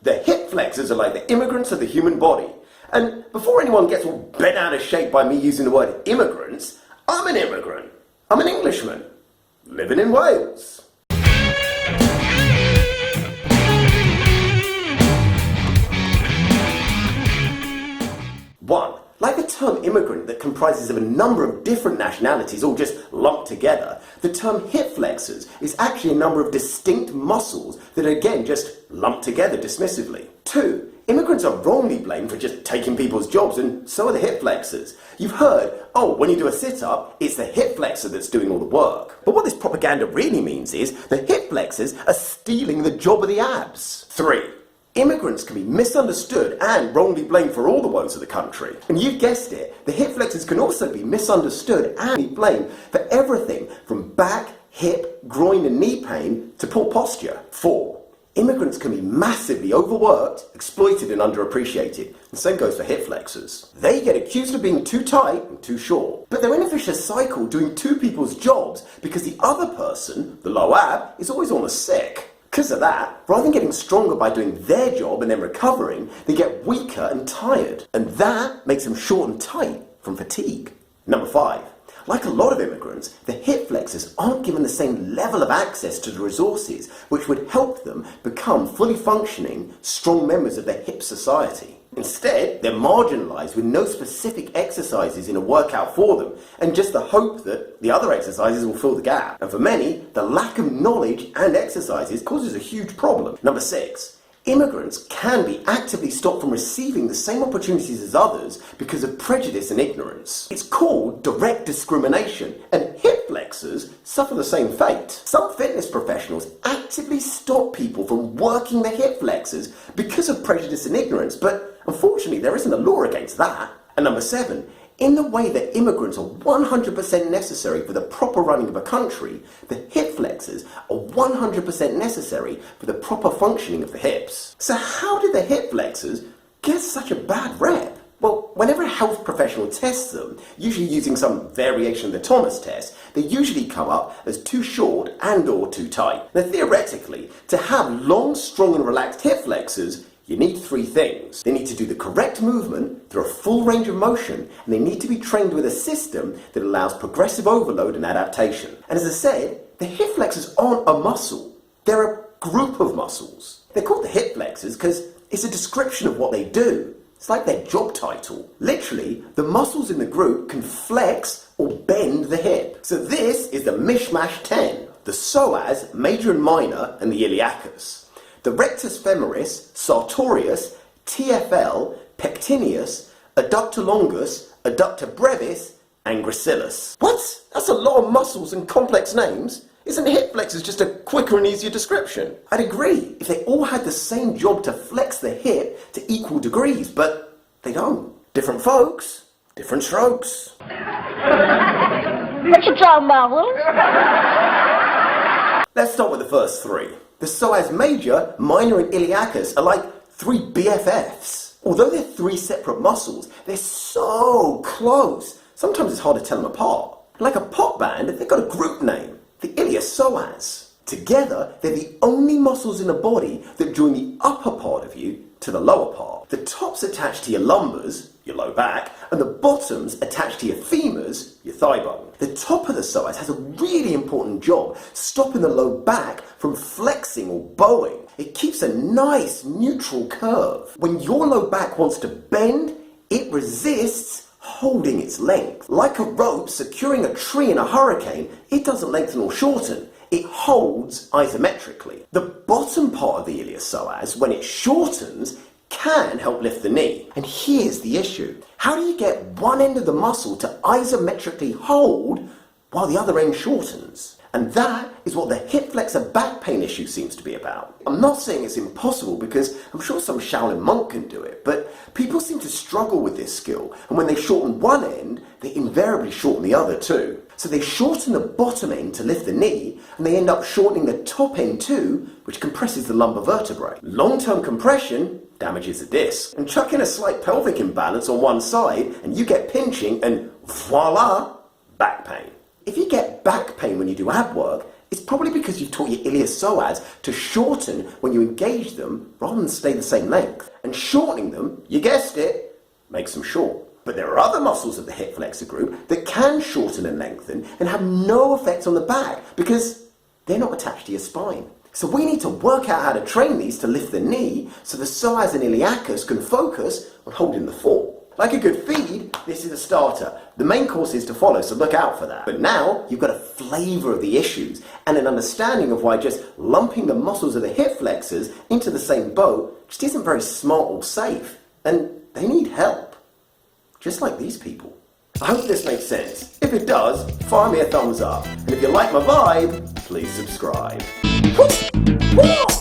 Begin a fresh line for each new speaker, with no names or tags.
The hip flexors are like the immigrants of the human body. And before anyone gets all bent out of shape by me using the word immigrants, I'm an immigrant. I'm an Englishman, living in Wales. 1. Like the term immigrant that comprises of a number of different nationalities all just lumped together, the term hip flexors is actually a number of distinct muscles that are again just lumped together dismissively. 2. Immigrants are wrongly blamed for just taking people's jobs, and so are the hip flexors. You've heard, oh, when you do a sit-up, it's the hip flexor that's doing all the work. But what this propaganda really means is the hip flexors are stealing the job of the abs. 3. Immigrants can be misunderstood and wrongly blamed for all the woes of the country. And you've guessed it, the hip flexors can also be misunderstood and be blamed for everything from back, hip, groin and knee pain to poor posture. 4. Immigrants can be massively overworked, exploited and underappreciated. The same goes for hip flexors. They get accused of being too tight and too short. But they're in a vicious cycle doing two people's jobs because the other person, the low ab, is always on the sick. Because of that, rather than getting stronger by doing their job and then recovering, they get weaker and tired. And that makes them short and tight from fatigue. Number 5. Like a lot of immigrants, the hip flexors aren't given the same level of access to the resources which would help them become fully functioning, strong members of their hip society. Instead, they're marginalised with no specific exercises in a workout for them, and just the hope that the other exercises will fill the gap. And for many, the lack of knowledge and exercises causes a huge problem. Number 6. Immigrants can be actively stopped from receiving the same opportunities as others because of prejudice and ignorance. It's called direct discrimination, and hip flexors suffer the same fate. Some fitness professionals actively stop people from working the hip flexors because of prejudice and ignorance, but unfortunately there isn't a law against that. And number 7. In the way that immigrants are 100% necessary for the proper running of a country, the hip flexors are 100% necessary for the proper functioning of the hips. So how did the hip flexors get such a bad rep? Well, whenever a health professional tests them, usually using some variation of the Thomas test, they usually come up as too short and or too tight. Now theoretically, to have long, strong and relaxed hip flexors, you need 3 things. They need to do the correct movement through a full range of motion, and they need to be trained with a system that allows progressive overload and adaptation. And as I said, the hip flexors aren't a muscle. They're a group of muscles. They're called the hip flexors because it's a description of what they do. It's like their job title. Literally, the muscles in the group can flex or bend the hip. So this is the mishmash 10, the psoas, major and minor, and the iliacus. The rectus femoris, sartorius, TFL, pectineus, adductor longus, adductor brevis, and gracilis. What? That's a lot of muscles and complex names. Isn't hip flexors just a quicker and easier description? I'd agree if they all had the same job to flex the hip to equal degrees, but they don't. Different folks, different strokes.
What you talking about, Will?
Let's start with the first 3. The psoas major, minor and iliacus are like 3 BFFs. Although they're 3 separate muscles, they're so close. Sometimes it's hard to tell them apart. Like a pop band, they've got a group name, the iliopsoas. Together, they're the only muscles in the body that join the upper part of you to the lower part. The top's attached to your lumbars, your low back, and the bottom's attached to your femurs, your thigh bone. The top of the psoas has a really important job, stopping the low back from flexing or bowing. It keeps a nice neutral curve. When your low back wants to bend, it resists, holding its length. Like a rope securing a tree in a hurricane, it doesn't lengthen or shorten. It holds isometrically. The bottom part of the iliopsoas, when it shortens, can help lift the knee. And here's the issue. How do you get one end of the muscle to isometrically hold while the other end shortens? And that is what the hip flexor back pain issue seems to be about. I'm not saying it's impossible because I'm sure some Shaolin monk can do it, but people seem to struggle with this skill, and when they shorten one end, they invariably shorten the other too. So they shorten the bottom end to lift the knee, and they end up shortening the top end too, which compresses the lumbar vertebrae. Long-term compression damages the disc. And chuck in a slight pelvic imbalance on one side, and you get pinching, and voila, back pain. If you get back pain when you do ab work, It's probably because you've taught your iliopsoas to shorten when you engage them rather than stay the same length. And shortening them, you guessed it, makes them short. But there are other muscles of the hip flexor group that can shorten and lengthen and have no effect on the back because they're not attached to your spine. So we need to work out how to train these to lift the knee so the psoas and iliacus can focus on holding the fall. Like a good feed, this is a starter. The main course is to follow, so look out for that. But now you've got a flavour of the issues and an understanding of why just lumping the muscles of the hip flexors into the same boat just isn't very smart or safe. And they need help. Just like these people. I hope this makes sense. If it does, fire me a thumbs up. And if you like my vibe, please subscribe. Woo! Woo!